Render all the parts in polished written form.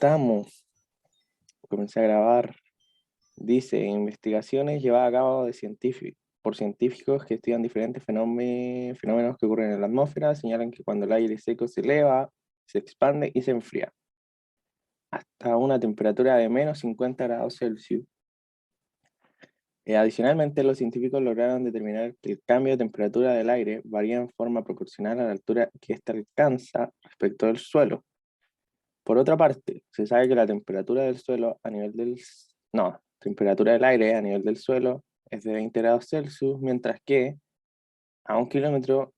estamos. Comencé a grabar. Dice, investigaciones llevadas a cabo por científicos que estudian diferentes fenómenos que ocurren en la atmósfera, señalan que cuando el aire seco se eleva, se expande y se enfría, hasta una temperatura de menos 50 grados Celsius. Adicionalmente, los científicos lograron determinar que el cambio de temperatura del aire varía en forma proporcional a la altura que ésta alcanza respecto del suelo. Por otra parte, se sabe que la temperatura del suelo a nivel del... No, temperatura del aire a nivel del suelo es de 20 grados Celsius, mientras que a 1 kilómetro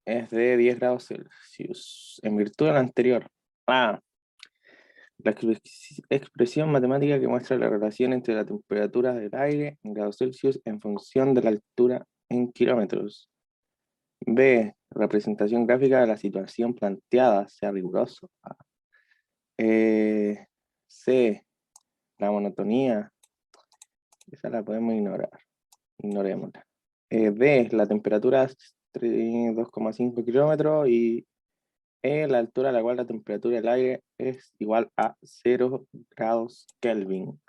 es de 10 grados Celsius. En virtud de lo anterior. La expresión matemática que muestra la relación entre la temperatura del aire en grados Celsius en función de la altura en kilómetros. B. Representación gráfica de la situación planteada, sea riguroso. C. La monotonía. Esa la podemos ignorar. Ignorémosla. D. La temperatura es 2,5 kilómetros y la altura a la cual la temperatura del aire es igual a 0 grados Kelvin.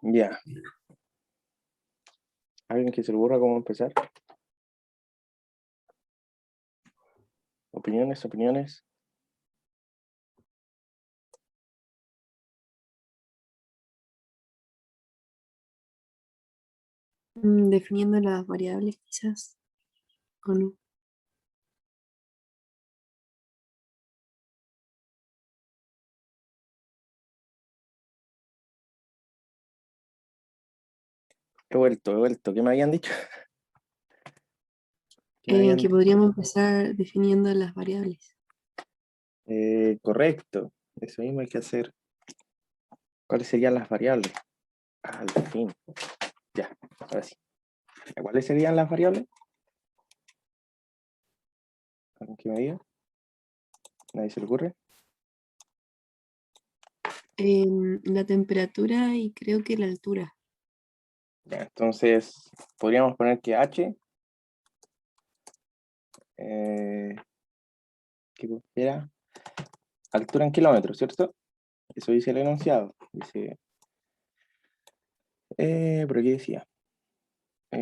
Ya. ¿Alguien que se le ocurra cómo empezar? ¿Opiniones? Definiendo las variables quizás, o no. He vuelto. ¿Qué me habían dicho? Que podríamos empezar definiendo las variables. Correcto. Eso mismo hay que hacer. ¿Cuáles serían las variables? Al fin. Ya, ahora sí. ¿Cuáles serían las variables? ¿Alguien que me diga? ¿Nadie se le ocurre? La temperatura y creo que la altura. Ya, entonces, podríamos poner que H, ¿qué era? Altura en kilómetros, ¿cierto? Eso dice el enunciado. Dice, por aquí decía. Se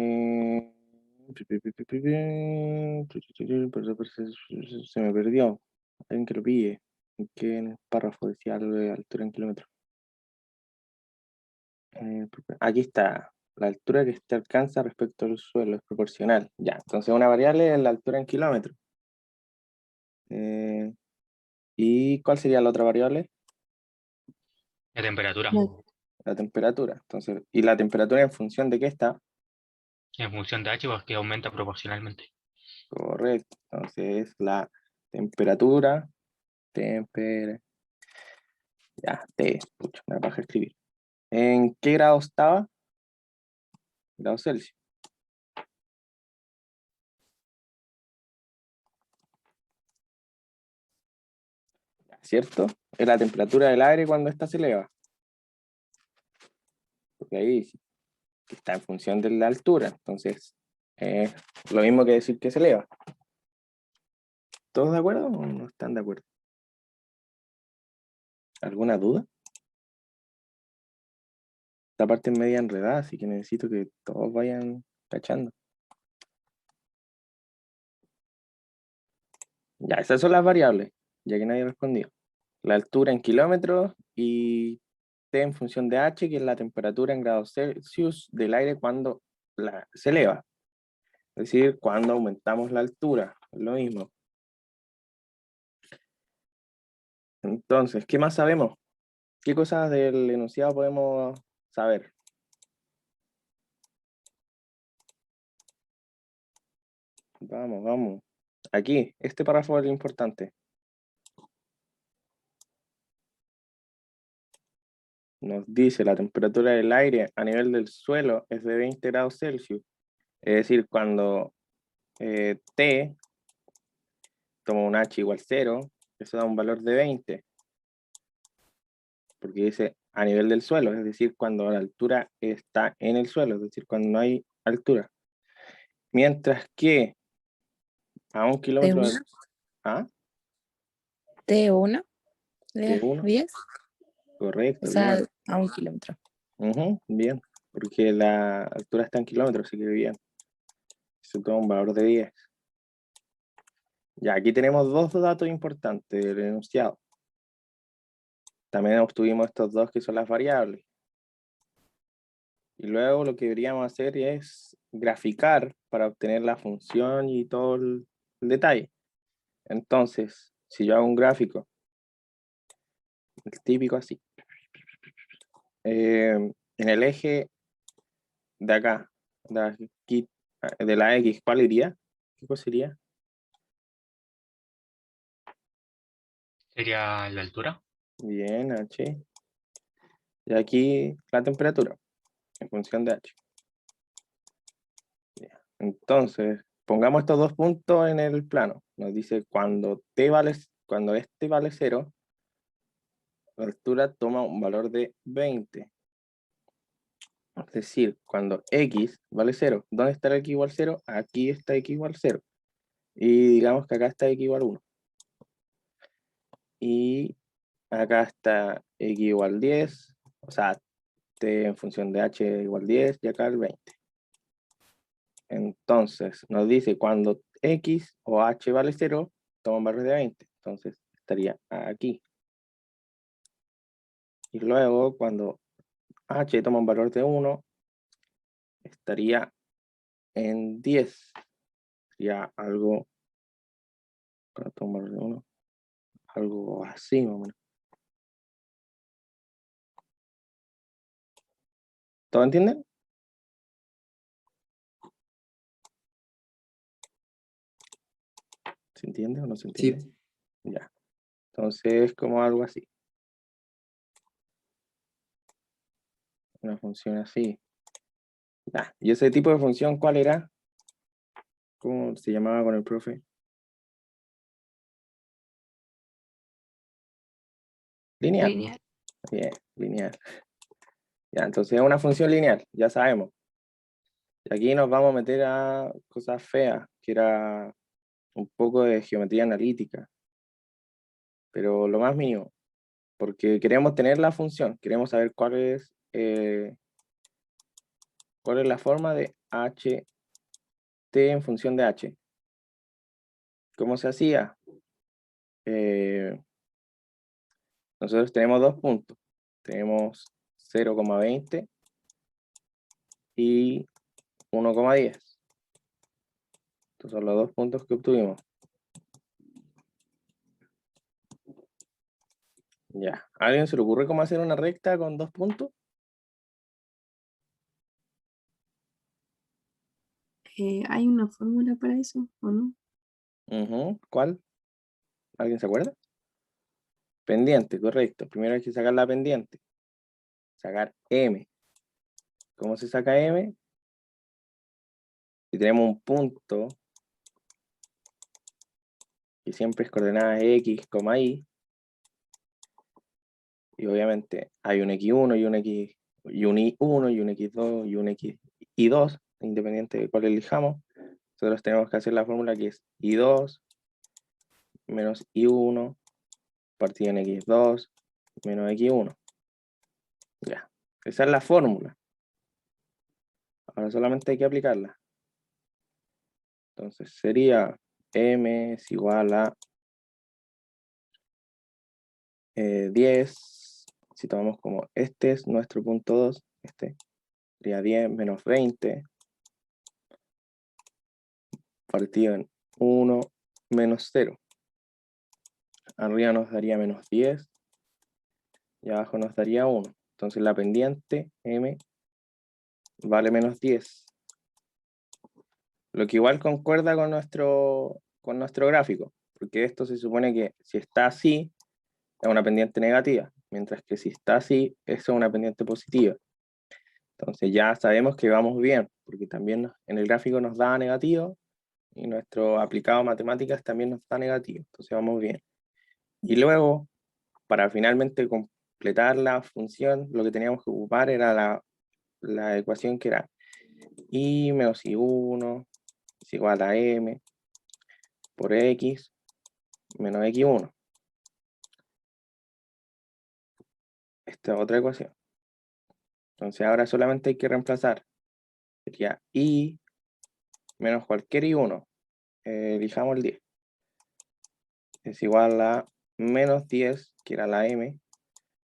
me perdió. Alguien que lo pille. ¿En qué párrafo decía algo de altura en kilómetros? Aquí está. La altura que este alcanza respecto al suelo es proporcional. Ya, entonces una variable es la altura en kilómetros. ¿Y cuál sería la otra variable? La temperatura, La temperatura. Entonces, ¿y la temperatura en función de qué está? en función de H, pues que aumenta proporcionalmente. Correcto. Entonces, la temperatura, ya, pucha, me baja escribir. ¿En qué grado estaba? Grados Celsius. ¿Cierto? Es la temperatura del aire cuando ésta se eleva. Porque ahí está en función de la altura. Entonces, lo mismo que decir que se eleva. ¿Todos de acuerdo o no están de acuerdo? ¿Alguna duda? Esta parte es media enredada, así que necesito que todos vayan cachando. Ya, esas son las variables, ya que nadie respondió. La altura en kilómetros y T en función de H, que es la temperatura en grados Celsius del aire cuando se eleva. Es decir, cuando aumentamos la altura, es lo mismo. Entonces, ¿qué más sabemos? ¿Qué cosas del enunciado podemos saber? Vamos. Aquí, este párrafo es lo importante. Nos dice la temperatura del aire a nivel del suelo es de 20 grados Celsius. Es decir, cuando T toma un H igual 0, eso da un valor de 20. Porque dice a nivel del suelo, es decir, cuando la altura está en el suelo, es decir, cuando no hay altura. Mientras que a 1 kilómetro... ¿T1? ¿Ah? ¿T1? de 1. 10, Correcto, o sea, bien. a 1 kilómetro. Bien, porque la altura está en kilómetros, así que bien. Se toma un valor de 10. Ya, aquí tenemos dos datos importantes del enunciado. También obtuvimos estos dos que son las variables. Y luego lo que deberíamos hacer es graficar para obtener la función y todo el detalle. Entonces, si yo hago un gráfico, el típico así, en el eje de acá, de la X, ¿cuál iría? ¿Qué cosa iría? Sería la altura. Bien, H. Y aquí la temperatura, en función de H. Ya. Entonces, pongamos estos dos puntos en el plano. Nos dice cuando este vale 0, la altura toma un valor de 20. Es decir, cuando x vale 0, ¿dónde está el x igual 0? Aquí está x igual 0. Y digamos que acá está x igual 1. Y acá está x igual 10, o sea, t en función de h igual 10 y acá el 20. Entonces, nos dice cuando x o h vale 0, toma un valor de 20. Entonces, estaría aquí. Y luego, cuando h toma un valor de 1, estaría en 10. Sería algo, cuando toma un valor de 1, algo así, más o menos. ¿Todo entienden? ¿Se entiende o no se entiende? Sí. Ya. Entonces, como algo así. Una función así. Ya. ¿Y ese tipo de función cuál era? ¿Cómo se llamaba con el profe? Lineal. Lineal. Bien, lineal. Ya, entonces es una función lineal, ya sabemos. Y aquí nos vamos a meter a cosas feas, que era un poco de geometría analítica. Pero lo más mínimo, porque queremos tener la función, queremos saber cuál es la forma de ht en función de h. ¿Cómo se hacía? Nosotros tenemos dos puntos. Tenemos 0,20 y 1,10. Estos son los dos puntos que obtuvimos. Ya. ¿A alguien se le ocurre cómo hacer una recta con dos puntos? ¿Hay una fórmula para eso o no? ¿Cuál? ¿Alguien se acuerda? Pendiente, correcto. Primero hay que sacar la pendiente. Sacar M. ¿Cómo se saca M? Si tenemos un punto que siempre es coordenada X, Y, y obviamente hay un X1 y un X y un Y1 y un X2 y un X y 2, independiente de cuál elijamos. Nosotros tenemos que hacer la fórmula que es Y2 menos Y1 partido en X2 menos X1. Ya. Esa es la fórmula. Ahora solamente hay que aplicarla. Entonces sería M es igual a 10. Si tomamos como este es nuestro punto 2, este sería 10 menos 20 partido en 1 menos 0. Arriba nos daría menos 10 y abajo nos daría 1. Entonces la pendiente M vale menos 10. Lo que igual concuerda con nuestro gráfico, porque esto se supone que si está así, es una pendiente negativa, mientras que si está así, eso es una pendiente positiva. Entonces ya sabemos que vamos bien, porque también en el gráfico nos da negativo y nuestro aplicado a matemáticas también nos da negativo, entonces vamos bien. Y luego, para finalmente completar la función, lo que teníamos que ocupar era la ecuación que era y menos y1 es igual a m por x menos x1. esta otra ecuación. Entonces ahora solamente hay que reemplazar. Sería y menos cualquier y1. Elijamos el 10. Es igual a menos 10, que era la m,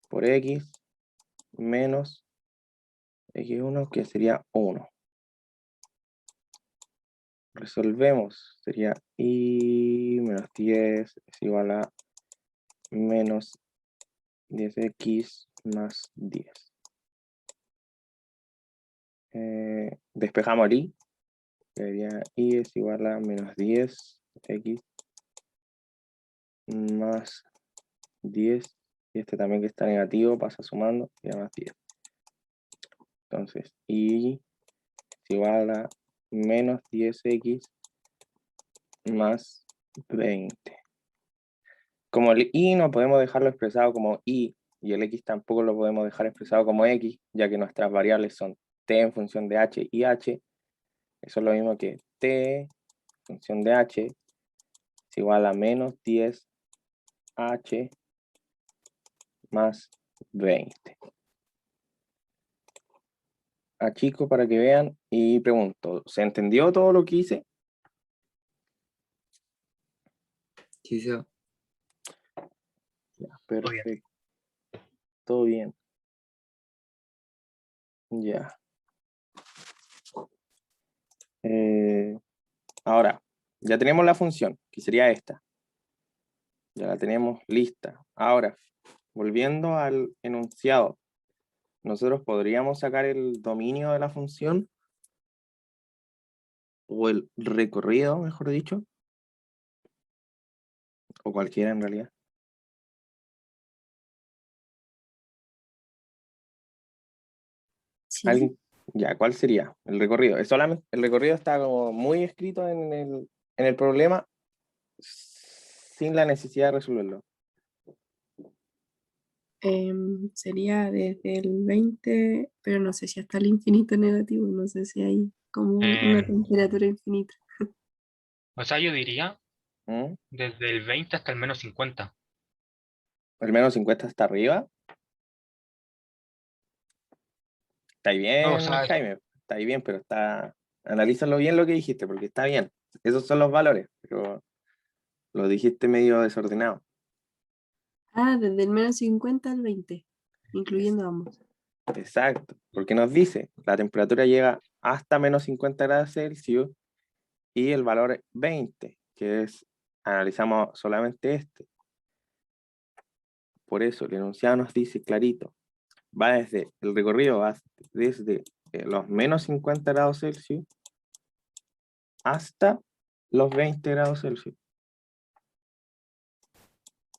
por x, menos x1, que sería 1. Resolvemos. Sería y menos 10 es igual a menos 10x más 10. Despejamos el y. Sería y es igual a menos 10x más 10. Y este también que está negativo pasa sumando, y más 10. Entonces, y es igual a menos 10x más 20. Como el y no podemos dejarlo expresado como y el x tampoco lo podemos dejar expresado como x, ya que nuestras variables son t en función de h y h. Eso es lo mismo que t en función de h es igual a menos 10h más 20. Achico para que vean y pregunto, ¿se entendió todo lo que hice? Quizá. Ya, perfecto. Todo bien. Ya. Ahora, ya tenemos la función, que sería esta. Ya la tenemos lista. Ahora, volviendo al enunciado, nosotros podríamos sacar el dominio de la función, o el recorrido, mejor dicho, o cualquiera en realidad. Sí. ¿Alguien? Ya, ¿cuál sería el recorrido? Es solamente, el recorrido está como muy escrito en el problema sin la necesidad de resolverlo. Sería desde el 20, pero no sé si hasta el infinito negativo, no sé si hay como una Eh, temperatura infinita. o sea, yo diría ¿Mm? desde el 20 hasta el menos 50. El menos 50 está arriba. Está O bien, sea, Jaime. Está bien, pero está. Analízalo bien lo que dijiste, porque está bien. Esos son los valores, pero lo dijiste medio desordenado. Ah, desde el menos 50 al 20, Es- incluyendo ambos. exacto. Porque nos dice, la temperatura llega hasta menos 50 grados Celsius y el valor es 20, que es, analizamos solamente este. Por eso el enunciado nos dice clarito, va desde, el recorrido va desde los menos 50 grados Celsius hasta los 20 grados Celsius.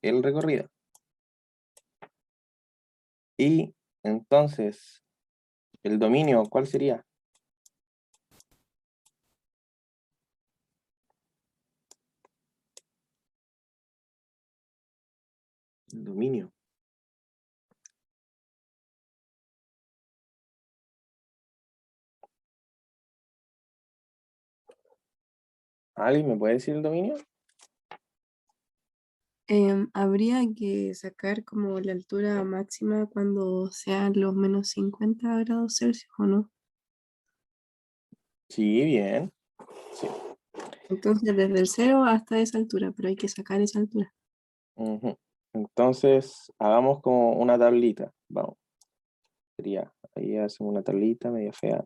El recorrido. Y entonces, el dominio, ¿cuál sería? El dominio. ¿Alguien me puede decir el dominio? Habría que sacar como la altura máxima cuando sean los menos 50 grados Celsius, ¿o no? Sí, bien. Sí. Entonces, desde el 0 hasta esa altura, pero hay que sacar esa altura. Ujú. Entonces, hagamos como una tablita. Vamos. Sería, ahí hacemos una tablita media fea.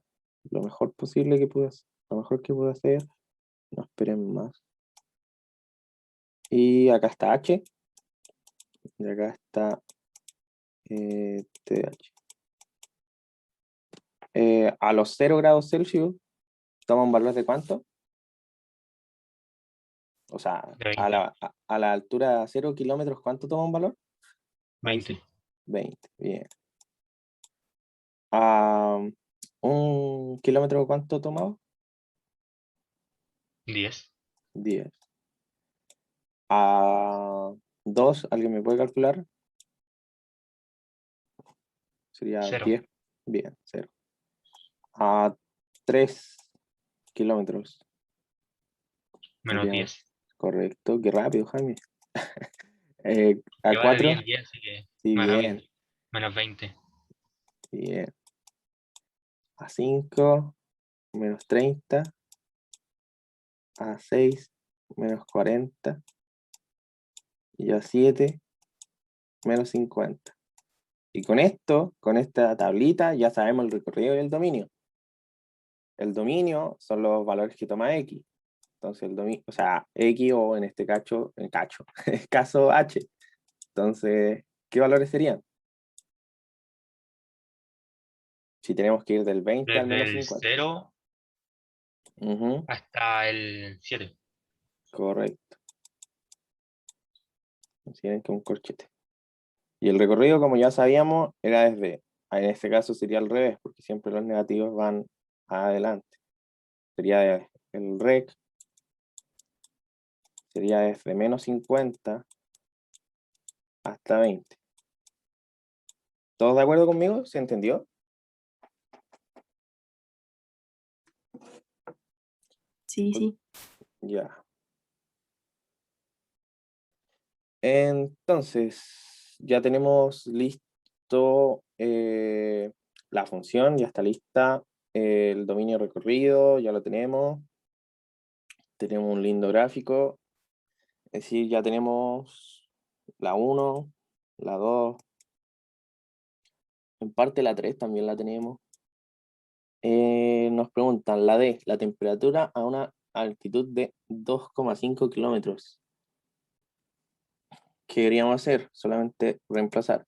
Lo mejor posible que pude hacer. Lo mejor que pude hacer. No esperen más. Y acá está H. Y acá está TH. A los 0 grados Celsius, toma un valor de ¿cuánto? O sea, de 20. a la altura 0 kilómetros, ¿cuánto toma un valor? Ahí 20. sí, 20, bien. A 1 kilómetro, ¿cuánto tomaba? 10. 10. A 2, ¿alguien me puede calcular? Sería 0. 10, bien, 0. A 3 kilómetros, Menos sería 10. correcto. Qué rápido, Jaime. A Lleva de 10 4, en 10, así que sí, más rápido. bien. Menos 20. Bien. A 5, menos 30. A 6, menos 40. Y a 7, menos 50. Y con esto, con esta tablita, ya sabemos el recorrido y el dominio. El dominio son los valores que toma X. Entonces el dominio, o sea, X o en este caso, caso H. Entonces, ¿qué valores serían? Si tenemos que ir del 20 al Desde menos el 50. 0 Ujú, hasta el 7. correcto. Consideren que un corchete. Y el recorrido, como ya sabíamos, era desde, en este caso sería al revés, porque siempre los negativos van adelante. Sería el rec, sería desde menos 50 hasta 20. ¿Todos de acuerdo conmigo? ¿Se entendió? Sí, sí. Ya. Entonces, ya tenemos listo la función, ya está lista. El dominio recorrido, ya lo tenemos. Tenemos un lindo gráfico. Es decir, ya tenemos la 1, la 2, en parte la 3 también la tenemos. Nos preguntan la D, la temperatura a una altitud de 2,5 kilómetros. ¿Qué deberíamos hacer? Solamente reemplazar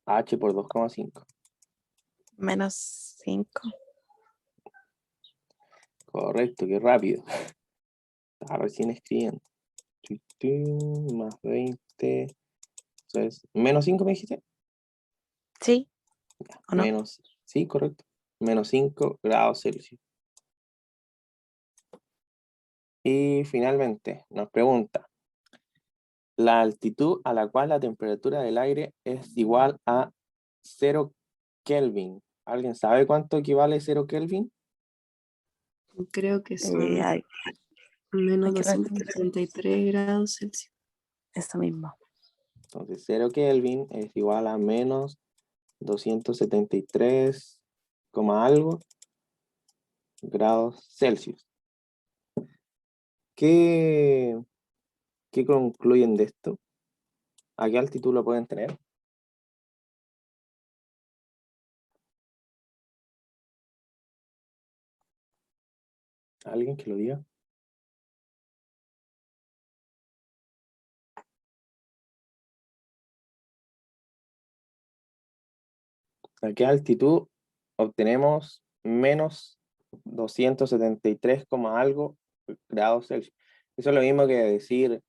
H por 2,5. Menos 5. Correcto, qué rápido. Estaba recién escribiendo. Más 20. Eso es menos 5, me dijiste. ¿Sí? ¿O no? Menos, sí, correcto. Menos 5 grados Celsius. Y finalmente nos pregunta, la altitud a la cual la temperatura del aire es igual a 0 Kelvin. ¿Alguien sabe cuánto equivale 0 Kelvin? Creo que son Hay menos que ver 273 grados Celsius. eso mismo. Entonces 0 Kelvin es igual a menos 273, algo grados Celsius. ¿Qué, qué concluyen de esto? ¿A qué altitud lo pueden tener? ¿Alguien que lo diga? ¿A qué altitud obtenemos menos 273, algo grados Celsius? Eso es lo mismo que decir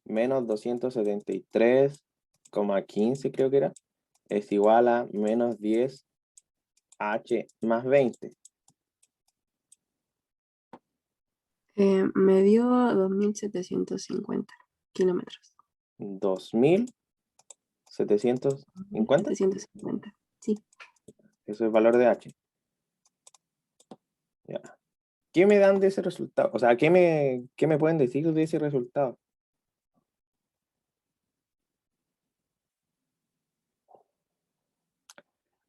menos 273,15 creo que era, es igual a menos 10 H más 20. Me dio 2.750 kilómetros. 2.750, 750, sí. eso es valor de H. Ya. ¿Qué me dan de ese resultado? O sea, qué me pueden decir de ese resultado?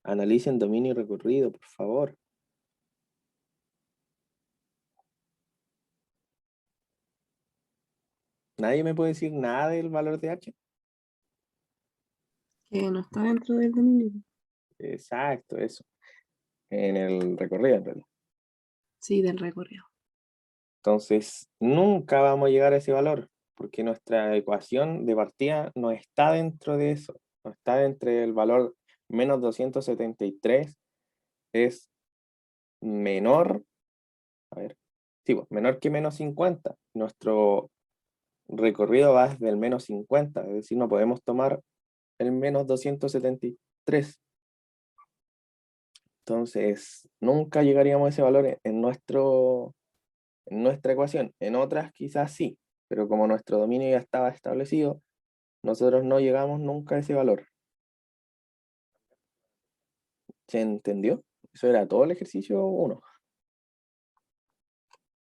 Analicen dominio y recorrido, por favor. ¿Nadie me puede decir nada del valor de H? Que no está dentro del dominio. Exacto, eso. En el recorrido, en realidad. Sí, del recorrido. Entonces, nunca vamos a llegar a ese valor, porque nuestra ecuación de partida no está dentro de eso. No está dentro del valor menos 273, es menor, a ver, sí, pues, menor que menos 50. Nuestro recorrido va desde el menos 50, es decir, no podemos tomar el menos 273. Entonces, nunca llegaríamos a ese valor en nuestra ecuación. En otras quizás sí, pero como nuestro dominio ya estaba establecido, nosotros no llegamos nunca a ese valor. ¿Se entendió? Eso era todo el ejercicio 1.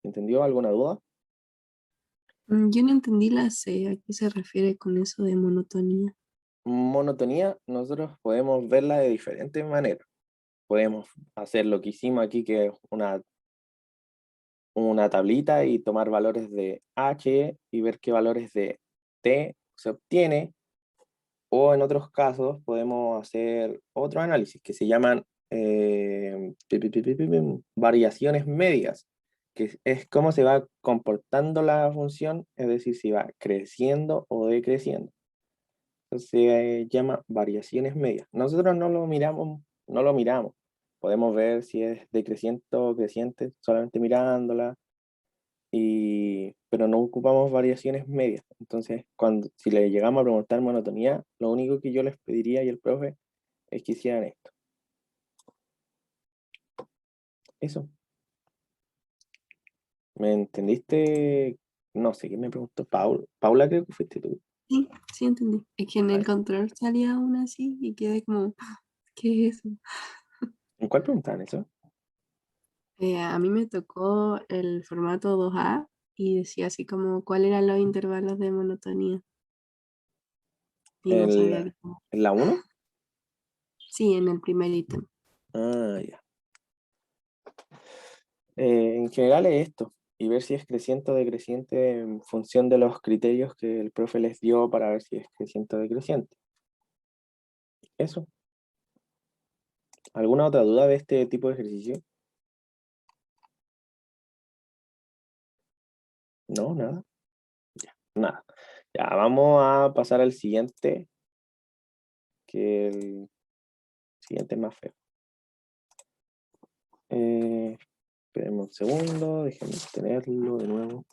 ¿Entendió alguna duda? Yo no entendí la C. ¿A qué se refiere con eso de monotonía? monotonía nosotros podemos verla de diferentes maneras. Podemos hacer lo que hicimos aquí, que es una tablita y tomar valores de H y ver qué valores de T se obtiene. O en otros casos podemos hacer otro análisis que se llaman variaciones medias, que es cómo se va comportando la función, es decir, si va creciendo o decreciendo. Entonces se llama variaciones medias. Nosotros no lo miramos. Podemos ver si es decreciente o creciente solamente mirándola, pero no ocupamos variaciones medias. Entonces, si le llegamos a preguntar monotonía, lo único que yo les pediría y el profe es que hicieran esto. Eso. ¿Me entendiste? No sé, ¿qué me preguntó? Paula, creo que fuiste tú. Sí, sí entendí. Es que en el Vale. control salía una así y quedé como, ¿qué es eso? ¿En cuál preguntaban eso? A mí me tocó el formato 2A y decía así como cuáles eran los intervalos de monotonía. Y no sabía ¿En qué. la 1? Sí, en el primer ítem. Ah, ya. En general es esto, y ver si es creciente o decreciente en función de los criterios que el profe les dio para ver si es creciente o decreciente. Eso. ¿Alguna otra duda de este tipo de ejercicio? No, nada. Ya, nada. Ya, vamos a pasar al siguiente, que el siguiente es más feo. Esperemos un segundo, déjenme tenerlo de nuevo.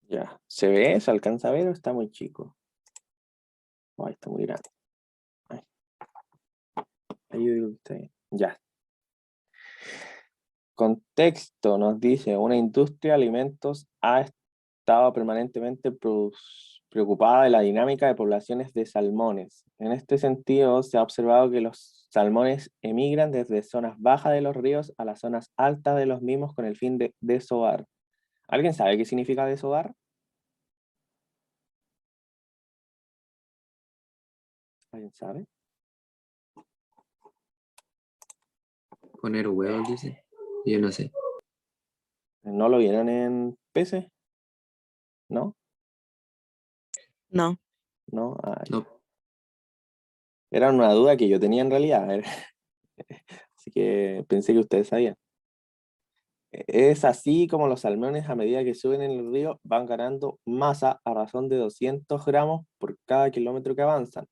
Ya, ¿se ve? ¿Se alcanza a ver o está muy chico? Ay, está muy grande. Ay. Ahí yo digo que está bien. Ya. Contexto nos dice, una industria de alimentos ha estado permanentemente preocupada de la dinámica de poblaciones de salmones. En este sentido, se ha observado que los salmones emigran desde zonas bajas de los ríos a las zonas altas de los mismos con el fin de desovar. ¿Alguien sabe qué significa desovar? ¿Alguien sabe? Poner huevos, dice. Yo no sé. ¿No lo vieron en peces? ¿No? No. ¿No? Ah, No. era una duda que yo tenía en realidad. Así que pensé que ustedes sabían. Es así como los salmones a medida que suben en el río van ganando masa a razón de 200 gramos por cada kilómetro que avanzan.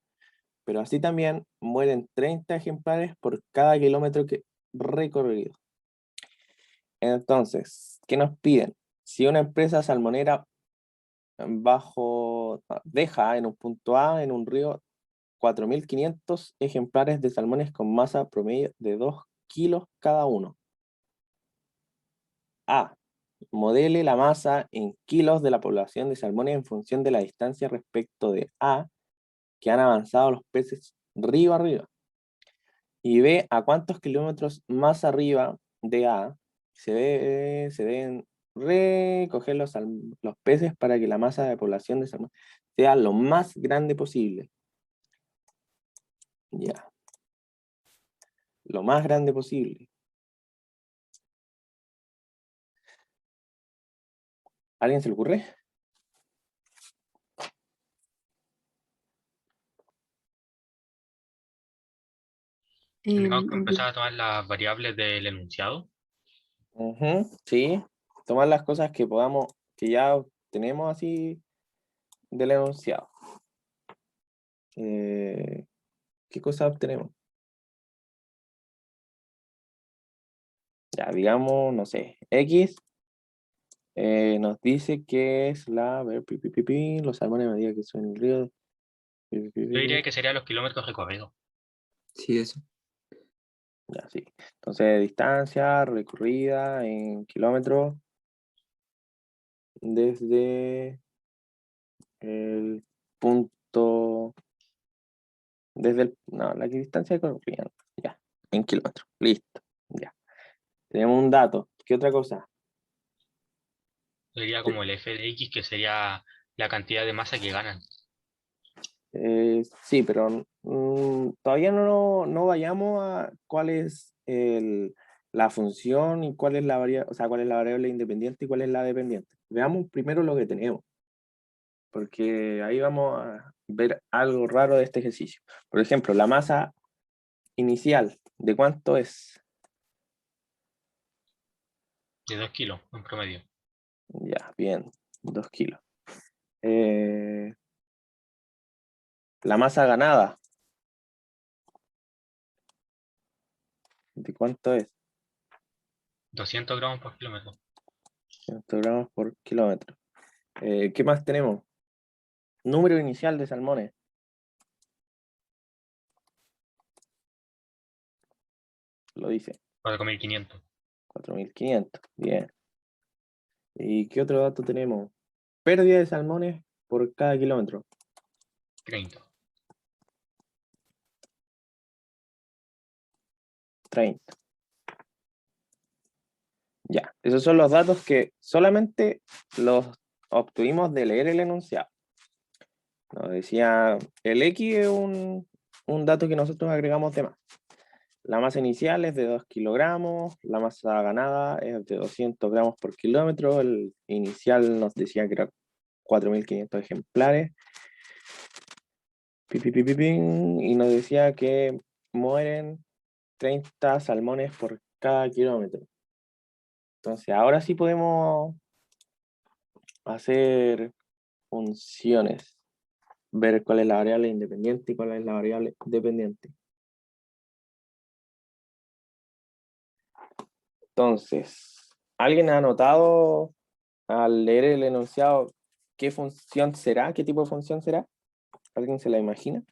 Pero así también mueren 30 ejemplares por cada kilómetro recorrido. Entonces, ¿qué nos piden? Si una empresa salmonera deja en un punto A, en un río, 4.500 ejemplares de salmones con masa promedio de 2 kilos cada uno. A. Modele la masa en kilos de la población de salmones en función de la distancia respecto de A que han avanzado los peces río arriba. Y B. A cuántos kilómetros más arriba de A se deben recoger los peces para que la masa de población de salmones sea lo más grande posible. Ya. Lo más grande posible. ¿Alguien se le ocurre? Tendríamos que En empezar a tomar las variables del enunciado. Sí, tomar las cosas que podamos, que ya tenemos así del enunciado. ¿Qué cosas obtenemos? Ya, digamos, no sé, X nos dice que es a ver, los salmones a medida que suben el río. Yo diría que serían los kilómetros recorridos. Sí, eso. Ya, sí. Entonces, distancia recorrida en kilómetros desde el punto, no, la distancia recorrida, ya, en kilómetros, listo, ya. Tenemos un dato, ¿qué otra cosa? Sería como el f de x, que sería la cantidad de masa que ganan. Sí, pero todavía no vayamos a cuál es la función y cuál es la variable, o sea, cuál es la variable independiente y cuál es la dependiente. Veamos primero lo que tenemos, porque ahí vamos a ver algo raro de este ejercicio. Por ejemplo, la masa inicial, ¿de cuánto es? De 2 kilos en promedio. Ya, bien, 2 kilos. Eh, la masa ganada, ¿de cuánto es? 200 gramos por kilómetro. 100 gramos por kilómetro. ¿Qué más tenemos? Número inicial de salmones. Lo dice, 4.500. 4.500. Bien. ¿Y qué otro dato tenemos? Pérdida de salmones por cada kilómetro. 30. 30. Ya, esos son los datos que solamente los obtuvimos de leer el enunciado. Nos decía, el X es un dato que nosotros agregamos de más. La masa inicial es de 2 kilogramos, la masa ganada es de 200 gramos por kilómetro, el inicial nos decía que era 4.500 ejemplares, y nos decía que mueren 30 salmones por cada kilómetro. Entonces, ahora sí podemos hacer funciones, ver cuál es la variable independiente y cuál es la variable dependiente. Entonces, ¿alguien ha anotado al leer el enunciado qué función será? ¿Qué tipo de función será? ¿Alguien se la imagina?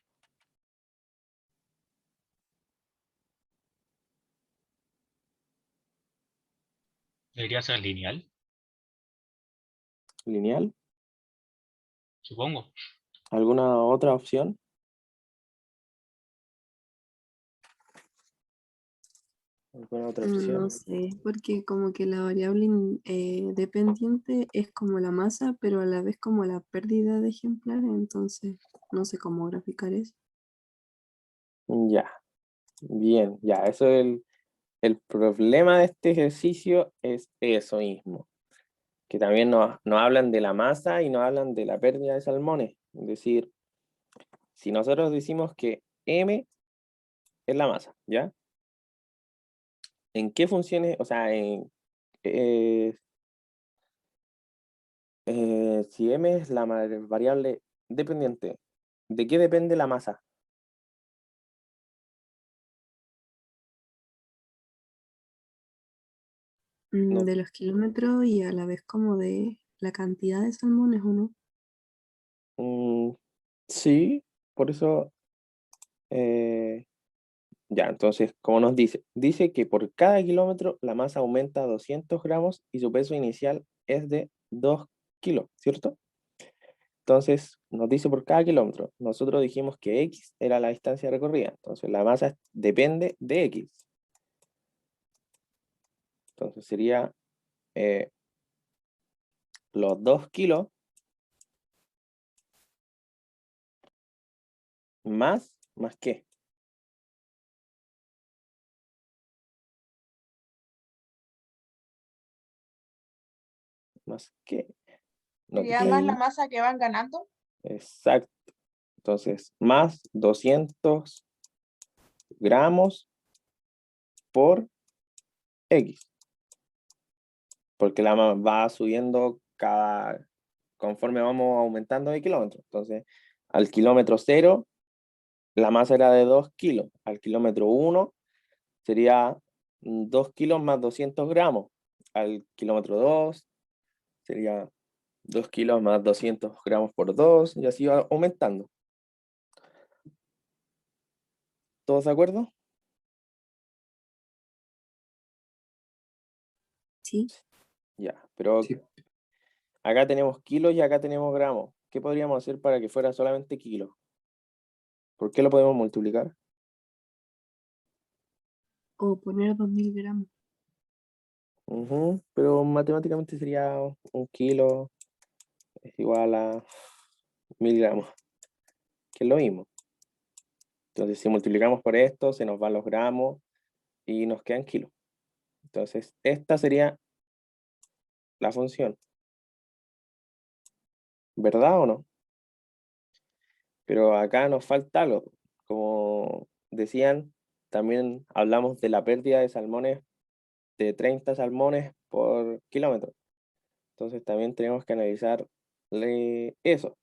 Debería ser lineal, ¿Lineal? supongo. ¿Alguna otra opción? ¿Alguna otra opción? No sé, porque como que la variable dependiente es como la masa, pero a la vez como la pérdida de ejemplares, entonces no sé cómo graficar eso. Ya, bien, ya, eso es el problema de este ejercicio es eso mismo, que también nos hablan de la masa y nos hablan de la pérdida de salmones. Es decir, si nosotros decimos que M es la masa, ¿ya? ¿En qué funciones? O sea, eh, si M es la variable dependiente, ¿de qué depende la masa? No, De los kilómetros y a la vez como de la cantidad de salmones, ¿o no? mm, sí, por eso, eh, ya, entonces, como nos dice, dice que por cada kilómetro la masa aumenta 200 gramos y su peso inicial es de 2 kilos, ¿cierto? Entonces, nos dice por cada kilómetro. Nosotros dijimos que X era la distancia recorrida. Entonces, la masa depende de X. Entonces, sería eh, los 2 kilos ¿más qué? ¿Más qué? No, Sería más la Eh, masa que van ganando. exacto. Entonces, más 200 gramos por X. Porque va subiendo conforme vamos aumentando de kilómetros. Entonces, al kilómetro 0, la masa era de 2 kilos. Al kilómetro 1 sería 2 kilos más 200 gramos. Al kilómetro 2 sería 2 kilos más 200 gramos por 2 y así va aumentando. ¿Todos de acuerdo? Sí. Ya, pero Sí. acá tenemos kilos y acá tenemos gramos. ¿Qué podríamos hacer para que fuera solamente kilos? ¿Por qué lo podemos multiplicar? O poner 2000 gramos. Ujú, pero matemáticamente sería un kilo es igual a 1000 gramos, que es lo mismo. Entonces, si multiplicamos por esto, se nos van los gramos y nos quedan kilos. Entonces, esta sería la función. ¿Verdad o no? Pero acá nos falta algo. Como decían, también hablamos de la pérdida de salmones de 30 salmones por kilómetro. Entonces también tenemos que analizarle eso.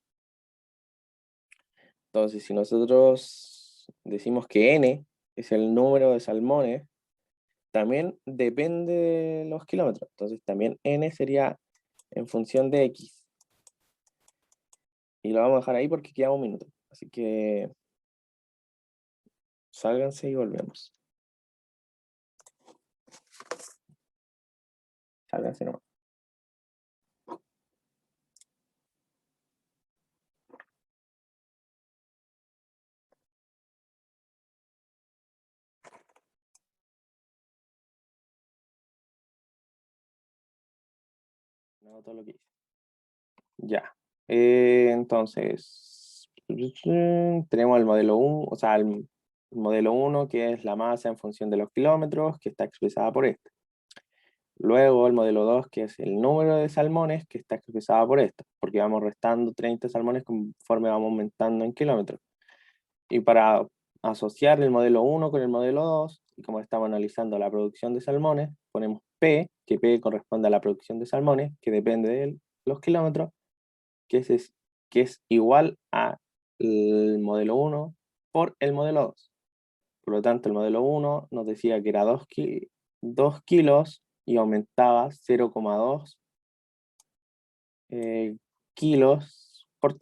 Entonces, si nosotros decimos que n es el número de salmones, también depende de los kilómetros. Entonces también n sería en función de x. Y lo vamos a dejar ahí porque queda un minuto. Así que sálganse y volvemos. Sálganse nomás. No, todo lo que hice. Ya. Entonces, tenemos el modelo 1, o sea, el modelo 1, que es la masa en función de los kilómetros, que está expresada por este. Luego el modelo 2, que es el número de salmones, que está expresada por esto, porque vamos restando 30 salmones conforme vamos aumentando en kilómetros. Y para asociar el modelo 1 con el modelo 2, y como estamos analizando la producción de salmones, ponemos P, que P corresponde a la producción de salmones, que depende de los kilómetros, que es igual a el modelo 1 por el modelo 2. Por lo tanto, el modelo 1 nos decía que era 2 kilos y aumentaba 0,2 kilos por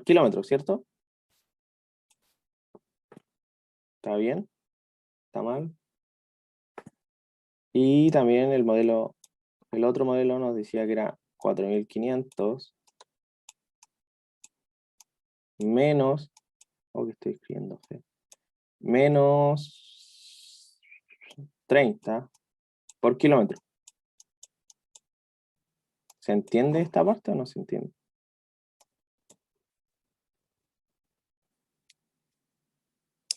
kilómetro, ¿cierto? ¿Está bien? ¿Está mal? Y también el otro modelo nos decía que era 4500 menos, o que estoy escribiendo, menos 30 por kilómetro. ¿Se entiende esta parte o no se entiende?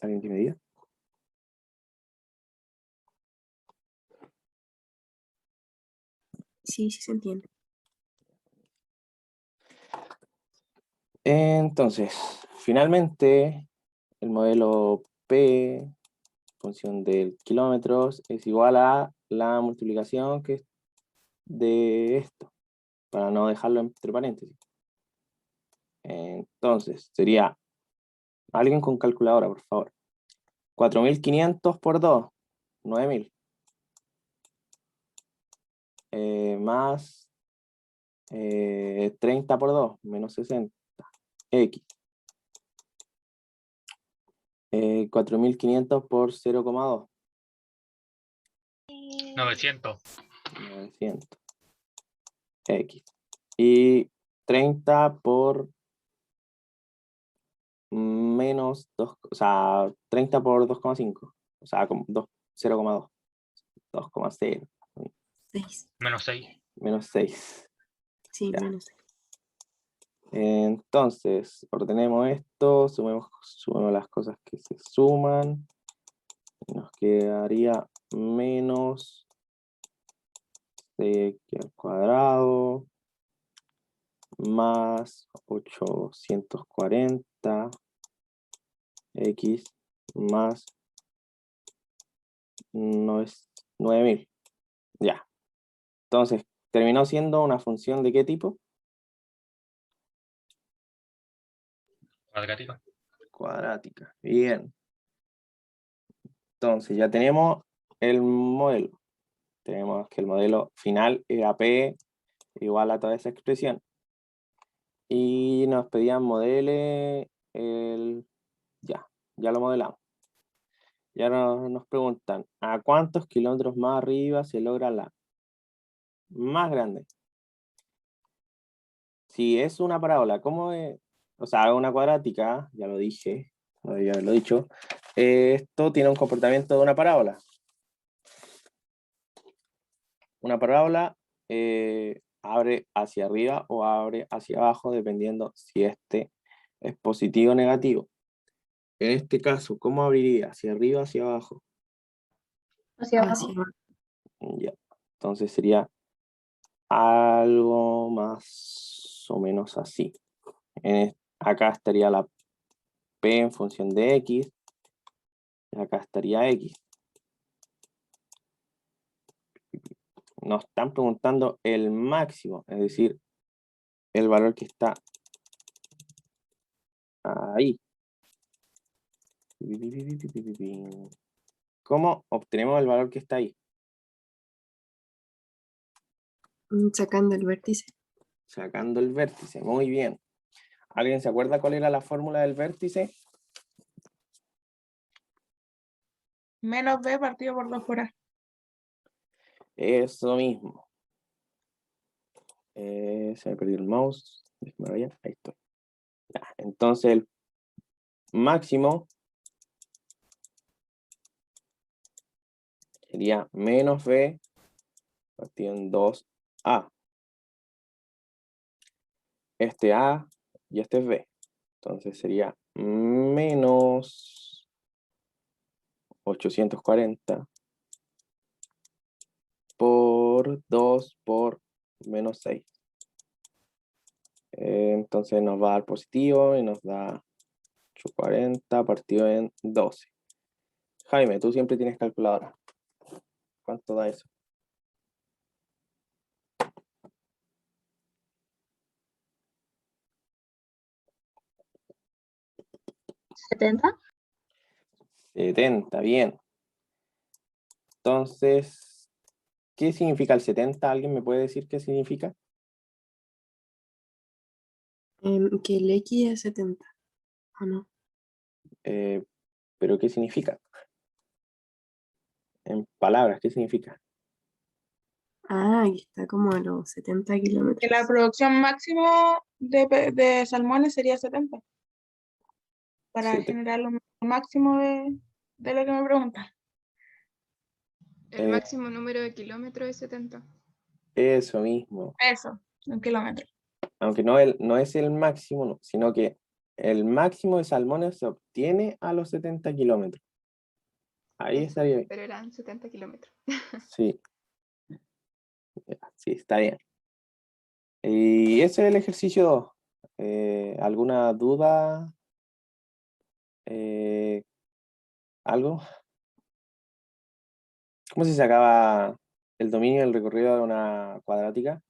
¿Alguien que me diga? Sí, sí se entiende. Entonces, finalmente, el modelo P, en función del kilómetros, es igual a la multiplicación que es de esto, para no dejarlo entre paréntesis. Entonces, sería, alguien con calculadora, por favor. 4500 por 2, 9000. Más 30 por 2, menos 60. X. 4500 por 0,2. 900. 900. X. Y 30 por menos 2, o sea, 30 por 2,5. O sea, 0,2. 2,0. 6. Menos 6. Menos 6. Sí, Ya. menos 6. Entonces, ordenemos esto, sumemos las cosas que se suman. Y nos quedaría menos x al cuadrado más 840 x más 9000. Ya. Entonces, terminó siendo una función ¿de qué tipo? Cuadrática. Cuadrática. Bien. Entonces, ya tenemos el modelo. Tenemos que el modelo final era P igual a toda esa expresión. Y nos pedían modele el... Ya lo modelamos. Y ahora nos preguntan, ¿a cuántos kilómetros más arriba se logra la más grande. Si es una parábola, ¿cómo es? O sea, una cuadrática, ya lo dije, no debía haberlo dicho. Esto tiene un comportamiento de una parábola. Una parábola abre hacia arriba o abre hacia abajo, dependiendo si este es positivo o negativo. En este caso, ¿cómo abriría? ¿Hacia arriba o hacia abajo? Hacia Hacia abajo. abajo. Ya. Entonces sería algo más o menos así. Acá estaría la P en función de X. Y acá estaría X. Nos están preguntando el máximo, es decir, el valor que está ahí. ¿Cómo obtenemos el valor que está ahí? Sacando el vértice. Sacando el vértice. Muy bien. ¿Alguien se acuerda cuál era la fórmula del vértice? Menos B partido por 2 por A. Eso mismo. Se me perdió el mouse. Déjame ver allá. Ahí estoy. Ya. Entonces el máximo sería menos B partido en 2A. Este A y este es B. Entonces sería menos 840 por 2 por menos 6. Entonces nos va a dar positivo y nos da 840 partido en 12. Jaime, tú siempre tienes calculadora. ¿Cuánto da eso? ¿70? 70, bien. Entonces, ¿qué significa el 70? ¿Alguien me puede decir qué significa? Que el X es 70. ¿O no? ¿Pero qué significa? En palabras, ¿qué significa? Ah, aquí está como a los 70 Que kilómetros. la producción máxima de salmones sería 70. Para Sete- generar lo máximo de lo que me preguntan. El Eh, máximo número de kilómetros es 70. Eso mismo. Eso, un kilómetro. Aunque no, no es el máximo, no, sino que el máximo de salmones se obtiene a los 70 kilómetros. Ahí Eso, estaría bien. pero eran 70 kilómetros. Sí, ya, sí, está bien. Y ese es el ejercicio 2. ¿Alguna duda? ¿Algo? ¿Cómo se sacaba el dominio del recorrido de una cuadrática?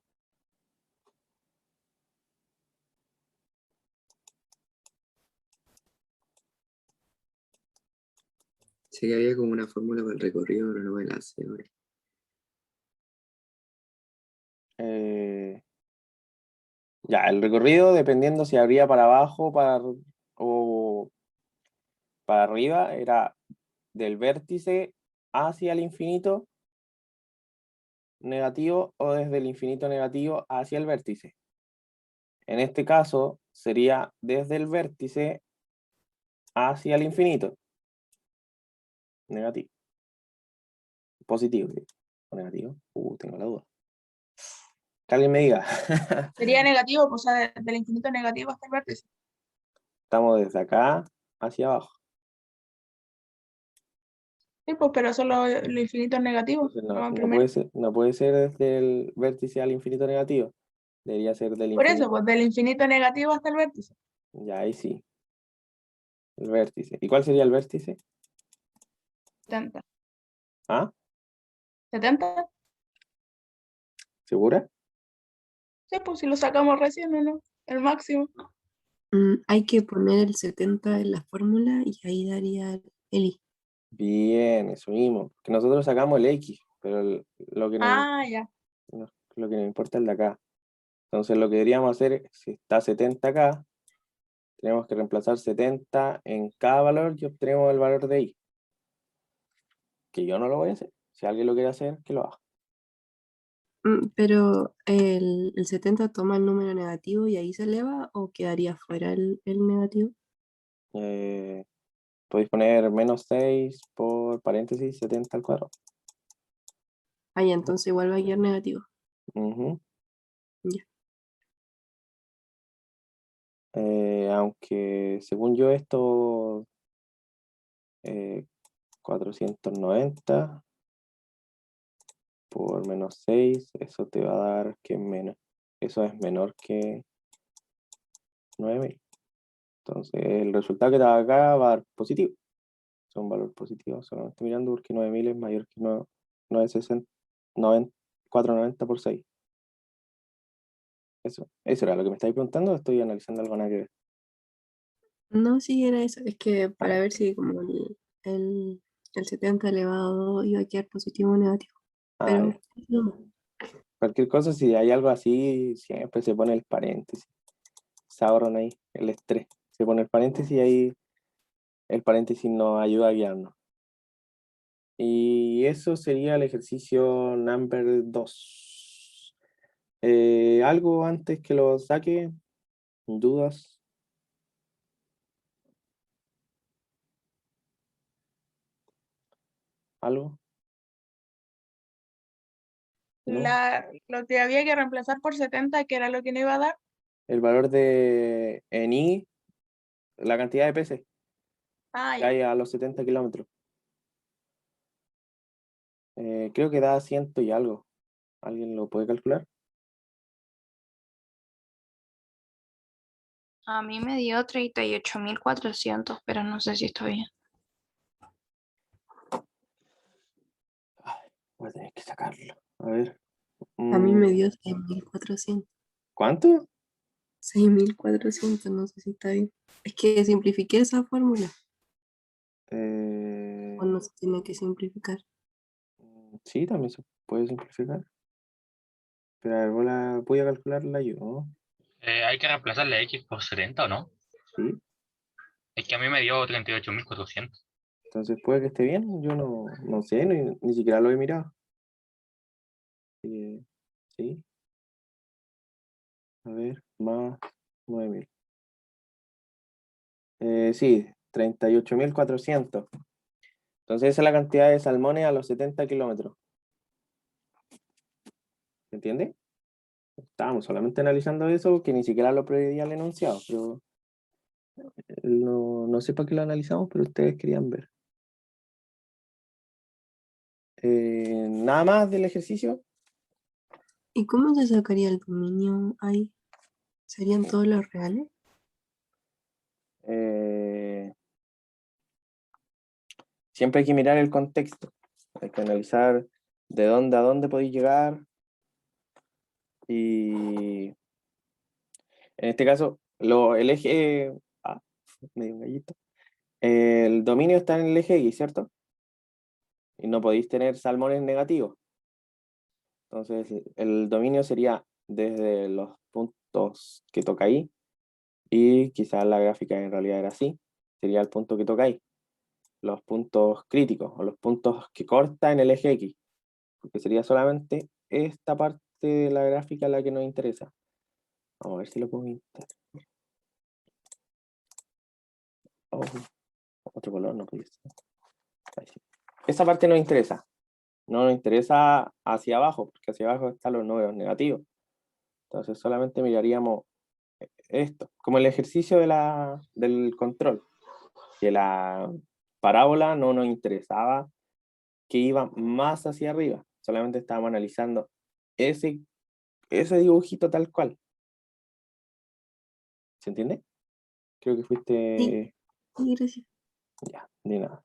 Sé que había como una fórmula para el recorrido, pero no me la sé ahora. Ya, el recorrido, dependiendo si abría para abajo o para arriba, era del vértice hacia el infinito negativo o desde el infinito negativo hacia el vértice. En este caso, sería desde el vértice hacia el infinito negativo. Positivo, ¿sí? ¿O negativo? Tengo la duda. Que alguien me diga. Sería negativo, pues, o sea, del infinito negativo hasta el vértice. Estamos desde acá hacia abajo. Sí, pues, pero solo lo infinito es negativo. Entonces Vamos no primero. no puede ser desde el vértice al infinito negativo. Debería ser del Por eso, infinito. pues, del infinito negativo hasta el vértice. Ya, ahí sí. El vértice. ¿Y cuál sería el vértice? 70. ¿Ah? 70. ¿Segura? Sí, pues, si lo sacamos recién, ¿o no? El máximo. Hay que poner el 70 en la fórmula y ahí daría el I. Bien, eso mismo. Que nosotros sacamos el X, pero Ah, ya. lo que nos importa es el de acá. Entonces lo que deberíamos hacer, si está 70 acá, tenemos que reemplazar 70 en cada valor y obtenemos el valor de I. Que yo no lo voy a hacer. Si alguien lo quiere hacer, que lo haga. Pero el 70 toma el número negativo y ahí se eleva o quedaría fuera el negativo. Podéis poner menos 6 por paréntesis 70 al cuadrado. Ahí entonces igual va a quedar negativo. Ujú. Ya. Aunque según yo esto 490 por menos 6, eso te va a dar que menos. Eso es menor que 9000. Entonces el resultado que te da acá va a dar positivo. Es un valor positivo, solamente mirando porque 9000 es mayor que 960, 490 por 6. Eso era lo que me estáis preguntando, estoy analizando algo nada que ver. No, sí, era eso. Es que para Ah, ver si como el 70 elevado a 2 iba a quedar positivo o negativo. ya. Pero no. Cualquier cosa, si hay algo así, siempre se pone el paréntesis. Se ahorran ahí el estrés. Se pone el paréntesis y ahí el paréntesis nos ayuda a guiarnos. Y eso sería el ejercicio number 2. ¿Algo antes que lo saque? ¿Dudas? ¿Algo? ¿No? Lo que había que reemplazar por 70, que era lo que no iba a dar. El valor de en I, la cantidad de peces Ah, que ya. hay a los 70 kilómetros. Creo que da 100 y algo. ¿Alguien lo puede calcular? A mí me dio 38.400, pero no sé si estoy bien. Voy a tener que sacarlo. A ver. A mí me Mm, dio 6400. ¿Cuánto? 6400, no sé si está bien. Es que simplifiqué esa fórmula. O no se tiene que simplificar. Sí, también se puede simplificar. Pero a ver, voy a calcularla yo, ¿no? Hay que reemplazar la X por 70, ¿o no? Sí. Es que a mí me dio 38.400. Entonces puede que esté bien. Yo no sé, ni siquiera lo he mirado. Eh, sí. A ver, más 9000. Sí, 38.400. Entonces esa es la cantidad de salmones a los 70 kilómetros. ¿Se entiende? Estábamos solamente analizando eso, que ni siquiera lo preveía el enunciado, pero no sé para qué lo analizamos, pero ustedes querían ver. Nada más del ejercicio. ¿Y cómo se sacaría el dominio ahí? ¿Serían todos los reales? Eh, Siempre hay que mirar el contexto. Hay que analizar de dónde a dónde podéis llegar. Y en este caso, el eje. Me dio un gallito. El dominio está en el eje X, ¿cierto? Y no podéis tener salmones negativos. Entonces, el dominio sería desde los puntos que toca ahí, y quizás la gráfica en realidad era así, sería el punto que toca ahí, los puntos críticos o los puntos que corta en el eje X, porque sería solamente esta parte de la gráfica la que nos interesa. Vamos a ver si lo puedo pintar. Oh, otro color no puede ser. Ahí sí. Esa parte nos interesa. No nos interesa hacia abajo, porque hacia abajo están los números negativos. Entonces solamente miraríamos esto, como el ejercicio del control, que la parábola no nos interesaba que iba más hacia arriba, solamente estábamos analizando ese, ese dibujito tal cual. ¿Se entiende? Creo que Sí, fuiste. sí, gracias. Ya, de nada.